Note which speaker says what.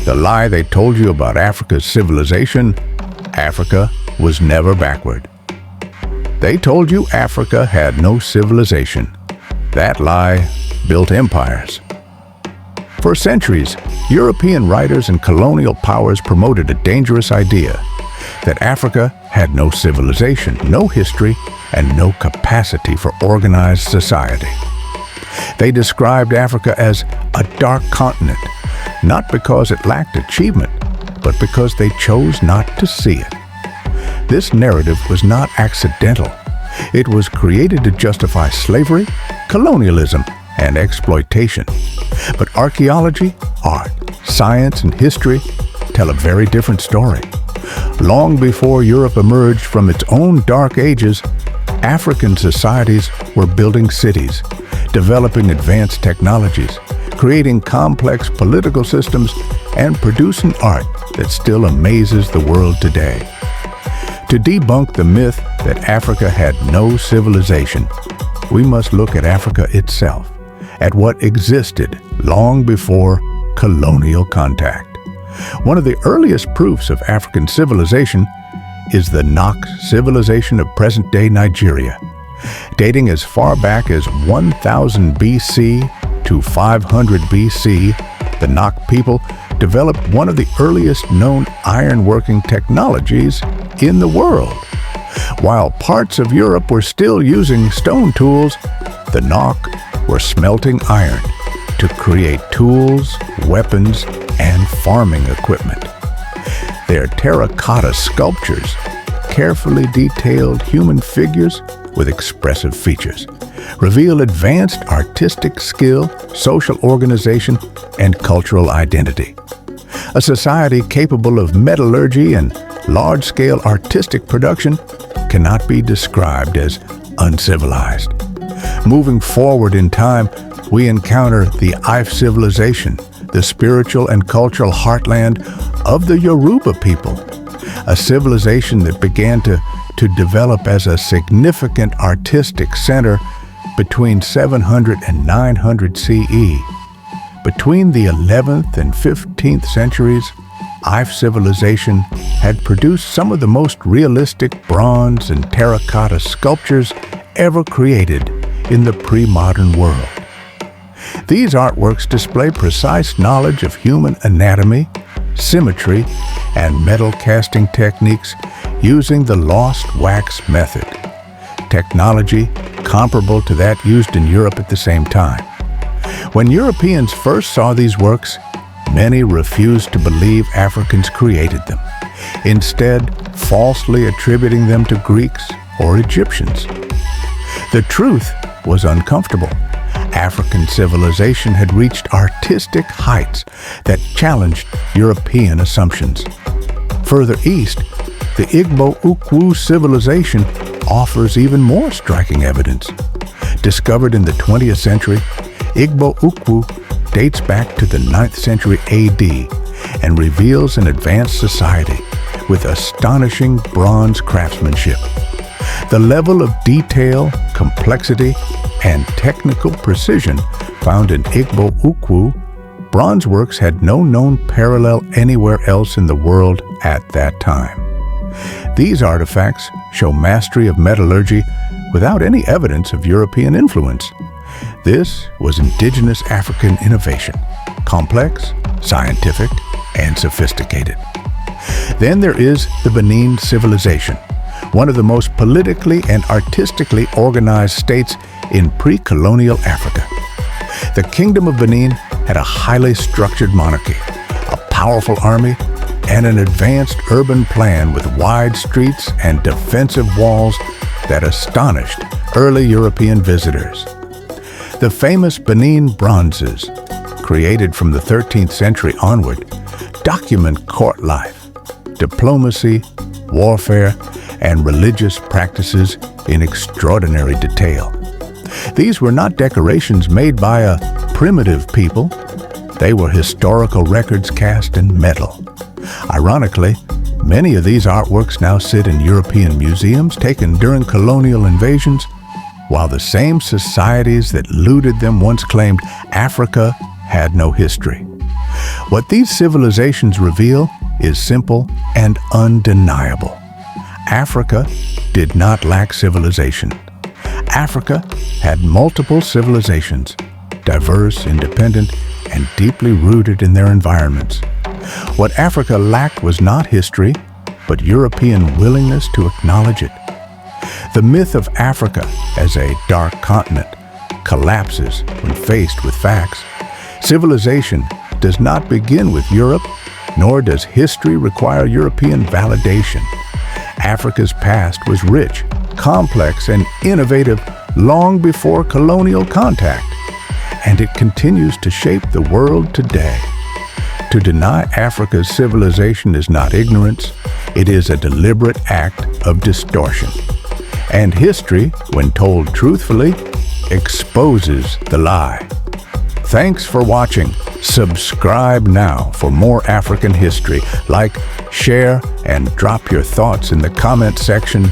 Speaker 1: The lie they told you about Africa's civilization: Africa was never backward. They told you Africa had no civilization. That lie built empires. For centuries, European writers and colonial powers promoted a dangerous idea that Africa had no civilization, no history, and no capacity for organized society. They described Africa as a dark continent, not because it lacked achievement, but because they chose not to see it. This narrative was not accidental. It was created to justify slavery, colonialism, and exploitation. But archaeology, art, science, and history tell a very different story. Long before Europe emerged from its own dark ages, African societies were building cities, developing advanced technologies, creating complex political systems, and producing art that still amazes the world today. To debunk the myth that Africa had no civilization, we must look at Africa itself, at what existed long before colonial contact. One of the earliest proofs of African civilization is the Nok civilization of present-day Nigeria. Dating as far back as 1000 BC to 500 BC, the Nok people developed one of the earliest known ironworking technologies in the world. While parts of Europe were still using stone tools, the Nok were smelting iron to create tools, weapons, and farming equipment. Their terracotta sculptures, carefully detailed human figures with expressive features, reveal advanced artistic skill, social organization, and cultural identity. A society capable of metallurgy and large-scale artistic production cannot be described as uncivilized. Moving forward in time, we encounter the Ife civilization, the spiritual and cultural heartland of the Yoruba people, a civilization that began to develop as a significant artistic center between 700 and 900 CE. Between the 11th and 15th centuries, Ife civilization had produced some of the most realistic bronze and terracotta sculptures ever created in the pre-modern world. These artworks display precise knowledge of human anatomy, symmetry, and metal casting techniques using the lost wax method, technology comparable to that used in Europe at the same time. When Europeans first saw these works, many refused to believe Africans created them, instead falsely attributing them to Greeks or Egyptians. The truth was uncomfortable. African civilization had reached artistic heights that challenged European assumptions. Further east, the Igbo-Ukwu civilization offers even more striking evidence. Discovered in the 20th century, Igbo-Ukwu dates back to the 9th century AD and reveals an advanced society with astonishing bronze craftsmanship. The level of detail, complexity, and technical precision found in Igbo-Ukwu bronze works had no known parallel anywhere else in the world at that time. These artifacts show mastery of metallurgy without any evidence of European influence. This was indigenous African innovation, complex, scientific, and sophisticated. Then there is the Benin civilization, one of the most politically and artistically organized states in pre-colonial Africa. The Kingdom of Benin had a highly structured monarchy, a powerful army, and an advanced urban plan with wide streets and defensive walls that astonished early European visitors. The famous Benin bronzes, created from the 13th century onward, document court life, diplomacy, warfare, and religious practices in extraordinary detail. These were not decorations made by a primitive people. They were historical records cast in metal. Ironically, many of these artworks now sit in European museums taken during colonial invasions, while the same societies that looted them once claimed Africa had no history. What these civilizations reveal is simple and undeniable. Africa did not lack civilization. Africa had multiple civilizations, diverse, independent, and deeply rooted in their environments. What Africa lacked was not history, but European willingness to acknowledge it. The myth of Africa as a dark continent collapses when faced with facts. Civilization does not begin with Europe, nor does history require European validation. Africa's past was rich, complex, and innovative long before colonial contact, and it continues to shape the world today. To deny Africa's civilization is not ignorance, it is a deliberate act of distortion. And history, when told truthfully, exposes the lie. Thanks for watching. Subscribe now for more African history. Like, share, and drop your thoughts in the comment section